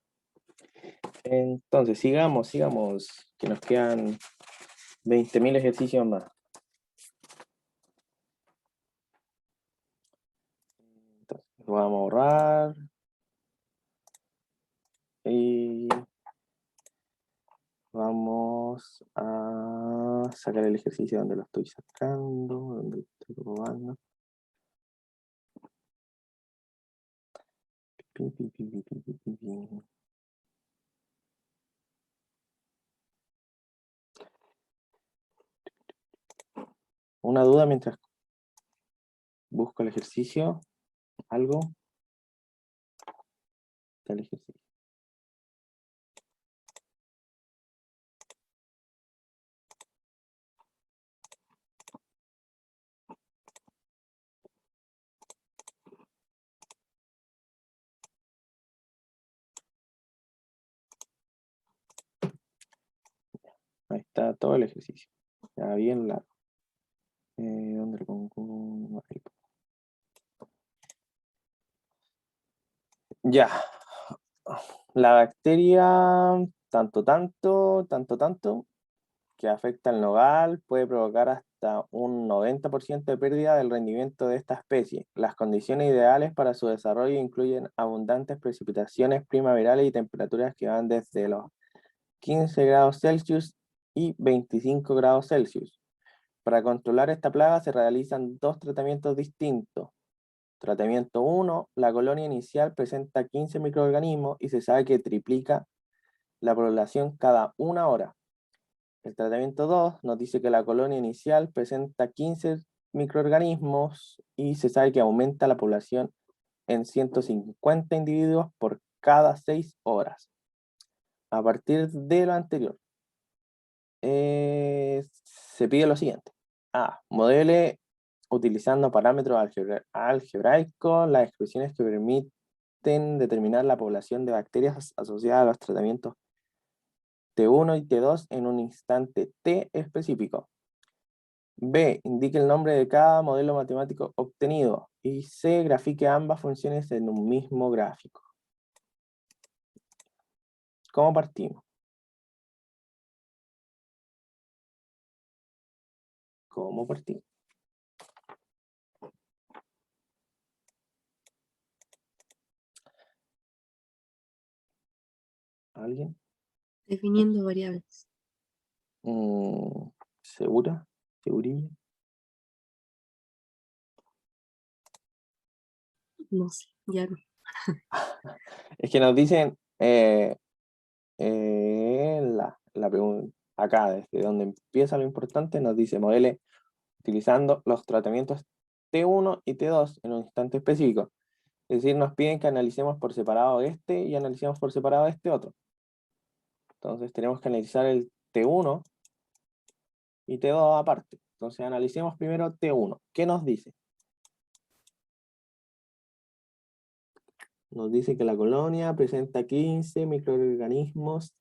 Entonces, sigamos, que nos quedan 20.000 ejercicios más. Entonces, lo vamos a borrar. Y vamos a sacar el ejercicio donde lo estoy sacando, donde lo estoy probando. Pim, pim, pim, pim, pim, pim, pim. ¿Una duda mientras busco el ejercicio? ¿Algo? Está el ejercicio. Ahí está todo el ejercicio. Ya bien largo. ¿Dónde lo pongo? Ahí. Ya. La bacteria tanto, que afecta al nogal puede provocar hasta un 90% de pérdida del rendimiento de esta especie. Las condiciones ideales para su desarrollo incluyen abundantes precipitaciones primaverales y temperaturas que van desde los 15 grados Celsius y 25 grados Celsius. Para controlar esta plaga se realizan dos tratamientos distintos. Tratamiento 1, la colonia inicial presenta 15 microorganismos y se sabe que triplica la población cada 1 hora. El tratamiento 2 nos dice que la colonia inicial presenta 15 microorganismos y se sabe que aumenta la población en 150 individuos por cada 6 horas. A partir de lo anterior, se pide lo siguiente. A. Modele utilizando parámetros algebraicos las expresiones que permiten determinar la población de bacterias asociadas a los tratamientos T1 y T2 en un instante T específico. B. Indique el nombre de cada modelo matemático obtenido. Y C. Grafique ambas funciones en un mismo gráfico. ¿Cómo partimos? ¿Cómo partimos? ¿Alguien? Definiendo variables. ¿Segura? ¿Segurilla? No sé, ya no. Es que nos dicen la pregunta acá, desde donde empieza lo importante, nos dice modele utilizando los tratamientos T1 y T2 en un instante específico. Es decir, nos piden que analicemos por separado este y analicemos por separado este otro. Entonces tenemos que analizar el T1 y T2 aparte. Entonces analicemos primero T1. ¿Qué nos dice? Nos dice que la colonia presenta 15 microorganismos.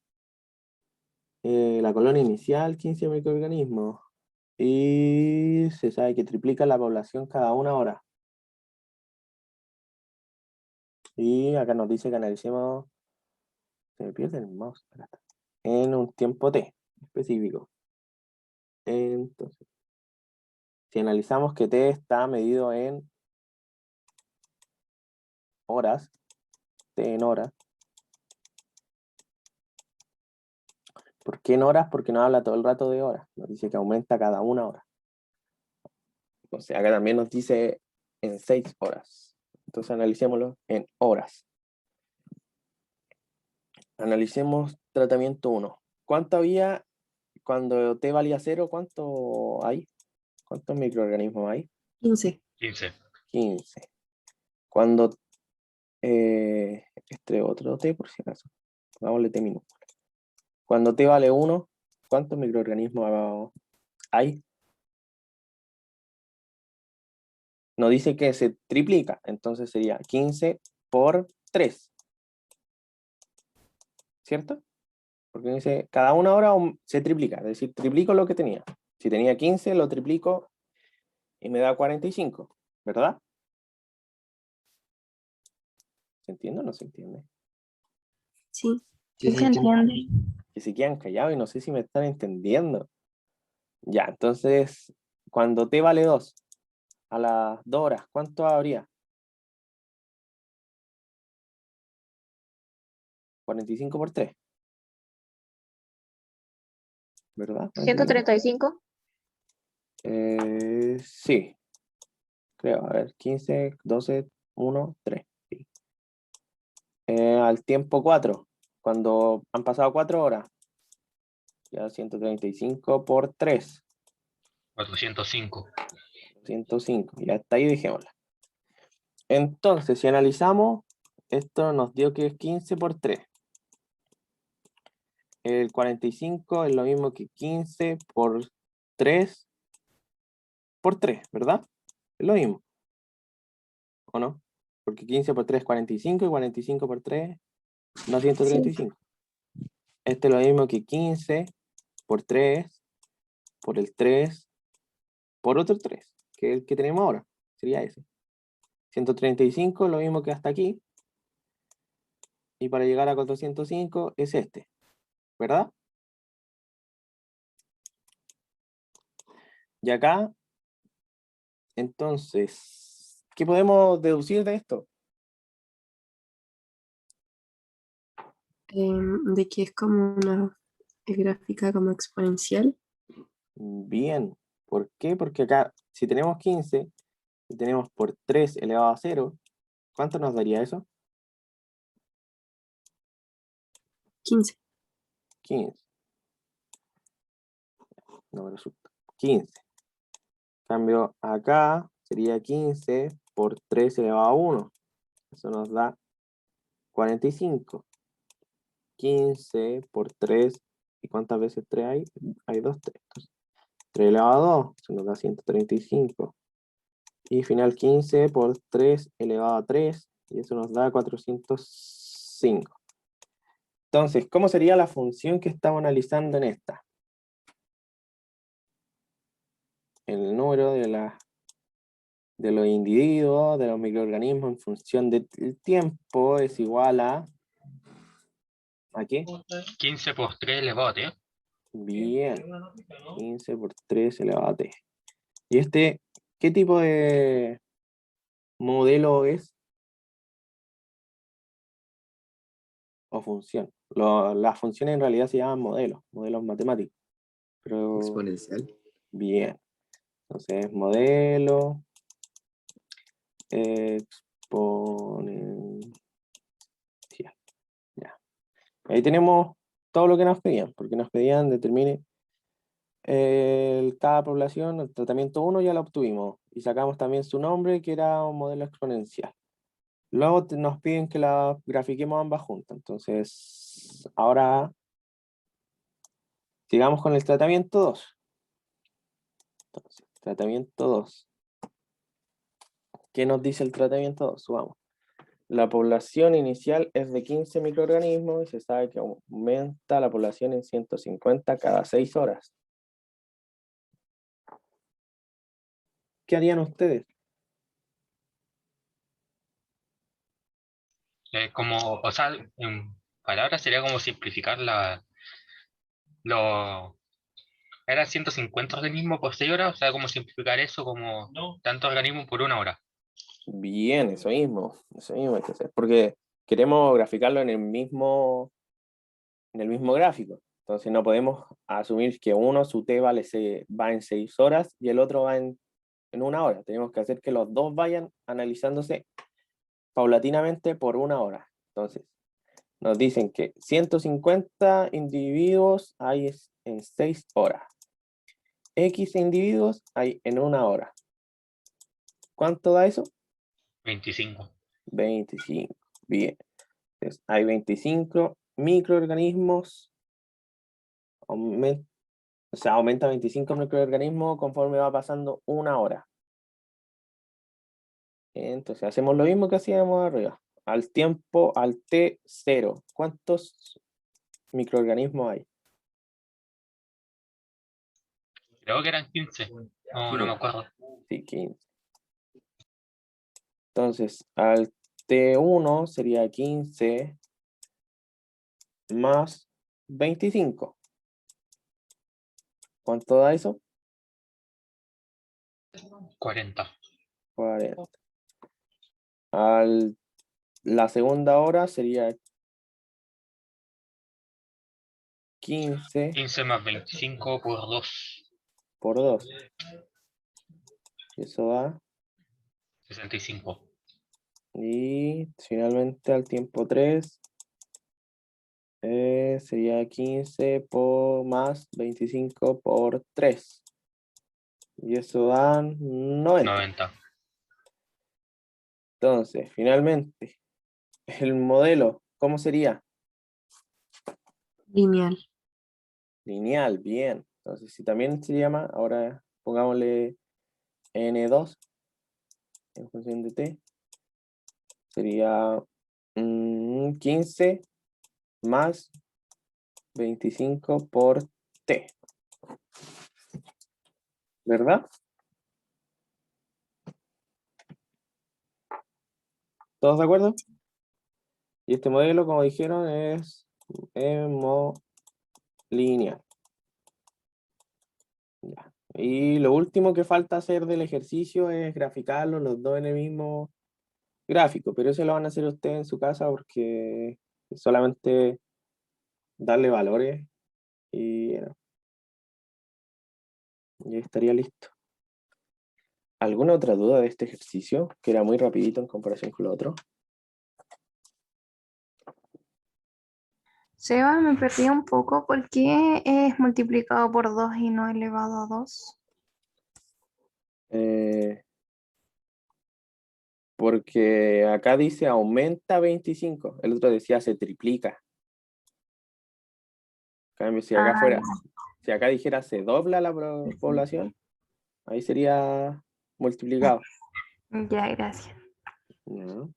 La colonia inicial, 15 microorganismos. Y se sabe que triplica la población cada 1 hora. Y acá nos dice que analicemos, se me pierde el mouse, en un tiempo T específico. Entonces, si analizamos que T está medido en horas, T en horas. ¿Por qué en horas? Porque nos habla todo el rato de horas. Nos dice que aumenta cada 1 hora. Entonces acá también nos dice en 6 horas. Entonces analicémoslo en horas. Analicemos tratamiento 1. ¿Cuánto había cuando T valía 0? ¿Cuánto hay? ¿Cuántos microorganismos hay? 15. 15. 15. Cuando este otro T, por si acaso. Pongámosle T minúscula. Cuando T vale 1, ¿cuántos microorganismos hay? Nos dice que se triplica, entonces sería 15 por 3. ¿Cierto? Porque dice, cada 1 hora se triplica, es decir, triplico lo que tenía. Si tenía 15, lo triplico y me da 45, ¿verdad? ¿Se entiende o no se entiende? Sí. Sí, Sí sí, se entiendo. entiende. Que se quedan callados y no sé si me están entendiendo. Ya, entonces, cuando T vale 2, a las 2 horas, ¿cuánto habría? 45 por 3. ¿Verdad? 135. Sí, creo. A ver, 15, 12, 1, 3. Sí. Al tiempo 4, cuando han pasado 4 horas, ya 135 por 3. 405. 105. Y hasta ahí dejémosla. Entonces, si analizamos, esto nos dio que es 15 por 3. El 45 es lo mismo que 15 por 3 por 3, ¿verdad? Es lo mismo. ¿O no? Porque 15 por 3 es 45 y 45 por 3 da 135. Este es lo mismo que 15 por 3 por el 3 por otro 3, que es el que tenemos ahora. Sería ese. 135 es lo mismo que hasta aquí. Y para llegar a 405 es este. ¿Verdad? Y acá, entonces, ¿qué podemos deducir de esto? De que es como una gráfica como exponencial. Bien. ¿Por qué? Porque acá, si tenemos 15 y tenemos por 3 elevado a 0, ¿cuánto nos daría eso? 15. 15. No me resulta. 15. Cambio acá sería 15 por 3 elevado a 1. Eso nos da 45. 15 por 3. ¿Y cuántas veces 3 hay? Hay 2, 3. 3 elevado a 2. Eso nos da 135. Y final 15 por 3 elevado a 3. Y eso nos da 405. Entonces, ¿cómo sería la función que estamos analizando en esta? El número de los individuos, de los microorganismos en función del tiempo es igual a... ¿A qué? 15 por 3 elevado a t. Bien. 15 por 3 elevado a t. ¿Y este qué tipo de modelo es? ¿O función? Las funciones en realidad se llaman modelos matemáticos. Pero Exponencial. bien. Entonces, modelo exponencial. Ya. Ahí tenemos todo lo que nos pedían, porque nos pedían determine cada población, el tratamiento 1 ya lo obtuvimos, y sacamos también su nombre, que era un modelo exponencial. Luego nos piden que la grafiquemos ambas juntas, entonces ahora sigamos con el tratamiento 2. Entonces, tratamiento 2. ¿Qué nos dice el tratamiento 2? Subamos. La población inicial es de 15 microorganismos y se sabe que aumenta la población en 150 cada 6 horas. ¿Qué harían ustedes? Como, o sea, en palabras sería como simplificar lo, eran 150 organismos por 6 horas, o sea, como simplificar eso como tantos organismos por 1 hora. Bien, eso mismo hay que hacer, porque queremos graficarlo en el mismo gráfico. Entonces no podemos asumir que uno, su t va en 6 horas y el otro va en 1 hora. Tenemos que hacer que los dos vayan analizándose paulatinamente por 1 hora. Entonces, nos dicen que 150 individuos hay en 6 horas. X individuos hay en 1 hora. ¿Cuánto da eso? 25. 25. Bien. Entonces, hay 25 microorganismos. Aumenta 25 microorganismos conforme va pasando 1 hora. Entonces, hacemos lo mismo que hacíamos arriba. Al tiempo, al T0. ¿Cuántos microorganismos hay? Creo que eran 15. No me acuerdo. Sí, 15. Entonces, al T1 sería 15 más 25. ¿Cuánto da eso? 40. 40. La segunda hora sería 15 15 más 25 por 2. por 2. Eso da. 65. Y finalmente al tiempo 3 sería 15 más 25 por 3. Y eso dan 90. 90. Entonces, finalmente, el modelo, ¿cómo sería? Lineal. Lineal, bien. Entonces, si también se llama, ahora pongámosle N2 en función de T, sería 15 más 25 por T. ¿Verdad? ¿Todos de acuerdo? Y este modelo, como dijeron, es hemolineal. Ya. Y lo último que falta hacer del ejercicio es graficarlos los dos en el mismo gráfico, pero eso lo van a hacer ustedes en su casa porque es solamente darle valores y ya estaría listo. ¿Alguna otra duda de este ejercicio? Que era muy rapidito en comparación con lo otro. Seba, me perdí un poco. ¿Por qué es multiplicado por 2 y no elevado a 2? Porque acá dice aumenta 25, el otro decía se triplica. En cambio, si acá fuera, si acá dijera se dobla la población, ahí sería multiplicado. Ya, gracias. Ya.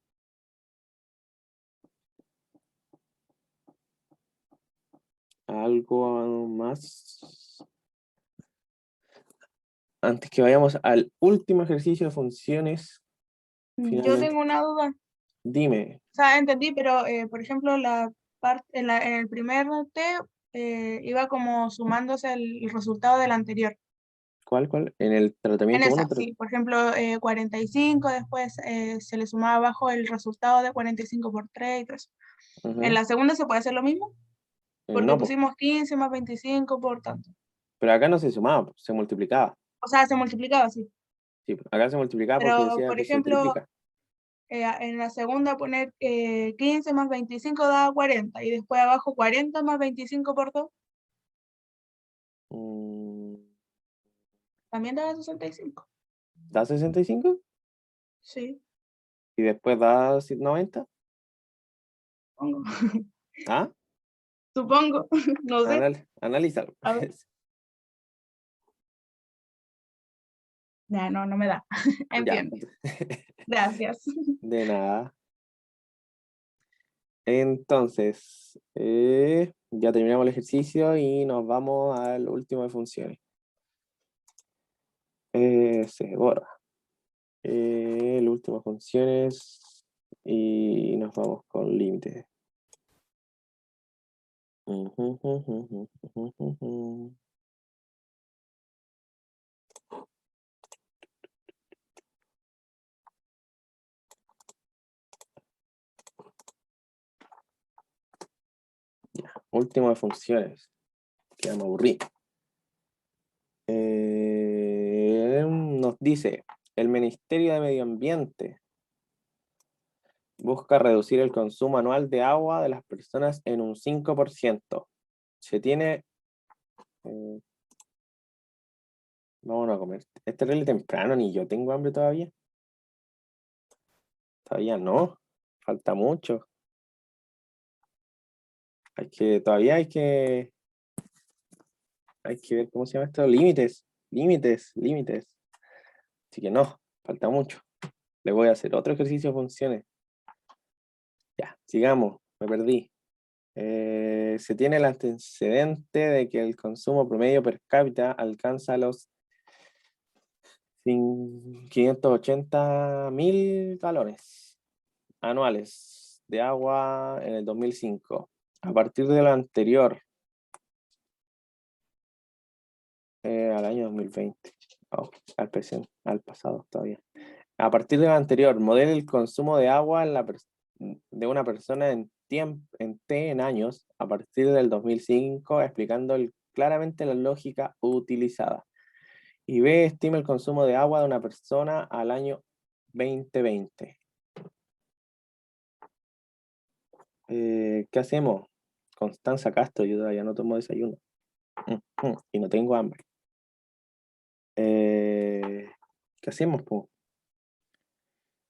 Algo más. Antes que vayamos al último ejercicio de funciones, Yo finalmente, tengo una duda. dime, O sea, entendí, pero por ejemplo, en el primer T iba como sumándose el resultado del anterior. ¿cuál? En el En tratamiento 1, esa, sí. Por ejemplo, 45, después se le sumaba abajo el resultado de 45 por 3 y todo eso. En la segunda se puede hacer lo mismo, porque no, po, pusimos 15 más 25 por tanto. pero acá no se sumaba, po, se multiplicaba. O sea, se multiplicaba, sí. Sí, po, acá se multiplicaba porque Pero, decía por que se ejemplo, triplica. en la segunda poner 15 más 25 da 40 y después abajo 40 más 25 por 2 Mm, también da 65. ¿Da 65? Sí, Y después da 90. supongo. ¿Ah? Supongo, no sé. Analízalo. A ver. No me da. Ya. Entiendo. Gracias. De nada. Entonces, ya terminamos el ejercicio y nos vamos al último de funciones. Se borra. El último de funciones y nos vamos con límites. Último de funciones. Que ya me aburrí. Nos dice, el Ministerio de Medio Ambiente busca reducir el consumo anual de agua de las personas en un 5%. Se tiene... Vamos a comer. Es terrible temprano, ni yo tengo hambre todavía. Todavía no. Falta mucho. Todavía hay que ver cómo se llama esto. Límites. Así que no, falta mucho. Le voy a hacer otro ejercicio de funciones. Ya, sigamos. Me perdí. Se tiene el antecedente de que el consumo promedio per cápita alcanza los 580.000 galones anuales de agua en el 2005. A partir de lo anterior, al año 2020, al pasado todavía. A partir de lo anterior, modela el consumo de agua de una persona en años, a partir del 2005, explicando claramente la lógica utilizada. Y B, estima el consumo de agua de una persona al año 2020. ¿Qué hacemos? Constanza Castro, yo todavía no tomo desayuno. Y no tengo hambre. ¿Qué hacemos, po?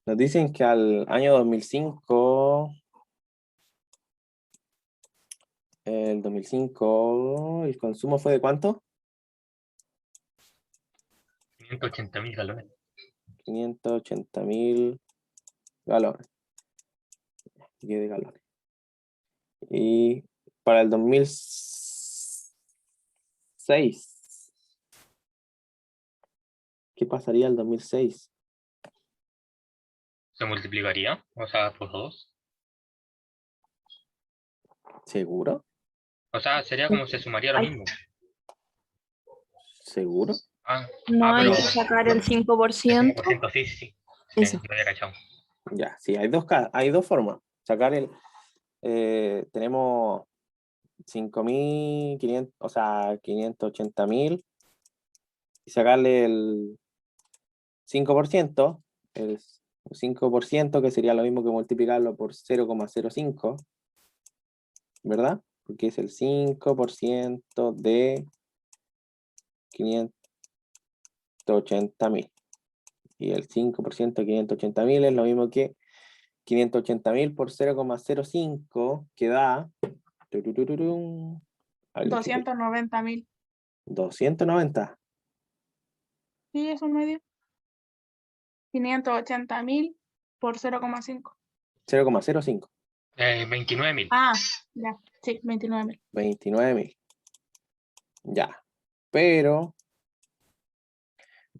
Nos dicen que al año 2005, el consumo fue ¿de cuánto? 580.000 galones. 580.000 galones. Y de galones. Y para el 2006, ¿qué pasaría el 2006? ¿Se multiplicaría? O sea, por 2. ¿Seguro? O sea, sería como se sumaría lo Ay. mismo. ¿Seguro? No hay pero que sacar el el 5%. 5%, sí, sí, sí. Eso. Lo había cachado. Ya, sí, hay dos formas. Sacar tenemos 5.500, o sea, 580.000 y sacarle el 5%, el 5% que sería lo mismo que multiplicarlo por 0,05, ¿verdad? Porque es el 5% de 580.000. Y el 5% de 580.000 es lo mismo que 580.000 por 0,05, que da 290.000. 290. Sí, eso medio. 580.000 por 0,5. 0,05. 29.000. Ah, ya. Sí, 29.000. 29.000. Ya. Pero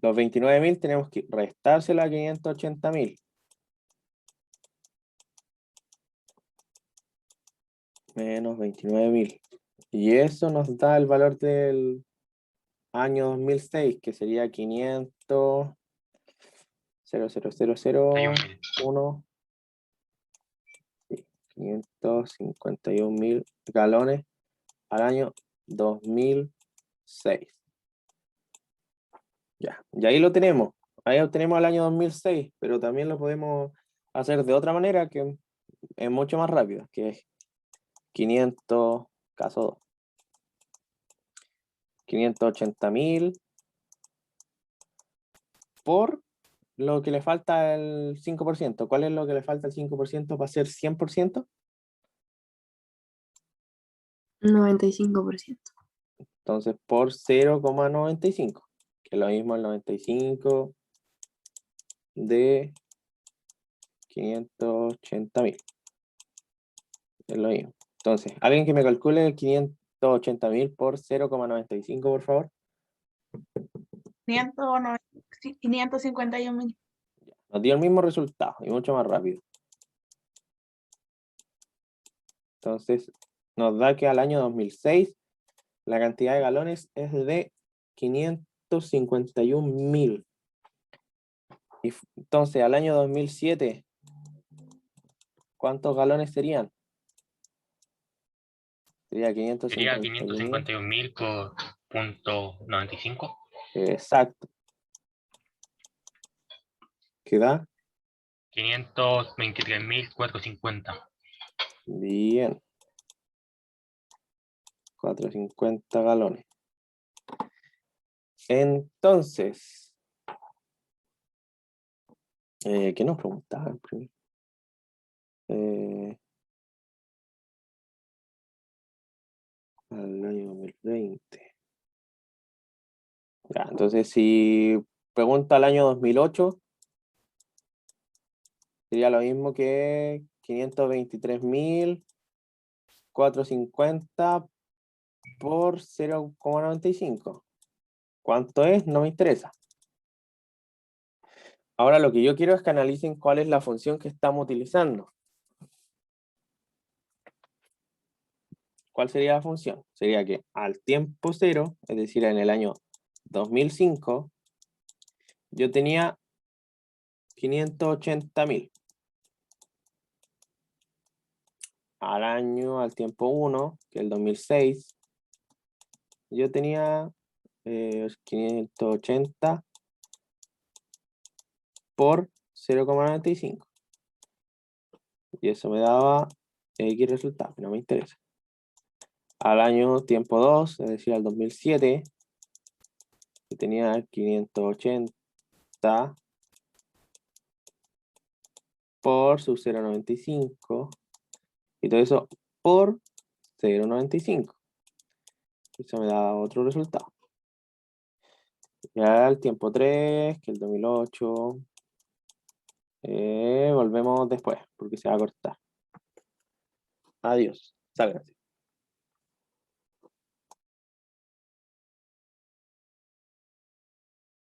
los 29.000 tenemos que restárselo a 580.000. Menos 29.000. Y eso nos da el valor del año 2006, que sería 500. 0,0001. 551.000 galones al año 2006. Ya, y ahí lo tenemos. Ahí obtenemos al año 2006, pero también lo podemos hacer de otra manera que es mucho más rápido, que es 500, caso 2. 580.000 por lo que le falta el 5%. ¿Cuál es lo que le falta el 5% para ser 100%? 95%. Entonces, por 0,95, que es lo mismo el 95 de 580.000. Es lo mismo. Entonces, alguien que me calcule 580.000 por 0,95, por favor. 551.000. Nos dio el mismo resultado y mucho más rápido. Entonces, nos da que al año 2006 la cantidad de galones es de 551.000. Y entonces, al año 2007, ¿cuántos galones serían? Sería 551.000. 551.000 por .95. Exacto. ¿Qué da? 523.450. Bien. 450 galones. Entonces, ¿qué nos preguntaban primero? Al año 2020. Ya, entonces, si pregunta al año 2008, sería lo mismo que 523.450 por 0,95. ¿Cuánto es? No me interesa. Ahora lo que yo quiero es que analicen cuál es la función que estamos utilizando. ¿Cuál sería la función? Sería que al tiempo cero, es decir, en el año 2005, yo tenía 580.000. Al tiempo 1, que es el 2006, yo tenía 580 por 0,95. Y eso me daba X resultado, que no me interesa. Al año tiempo 2, es decir, al 2007, yo tenía 580 cuarta por sub 0,95 y todo eso por 0,95. Eso me da otro resultado. Ya el tiempo 3, que el 2008. Volvemos después, porque se va a cortar. Adiós. Sálganse.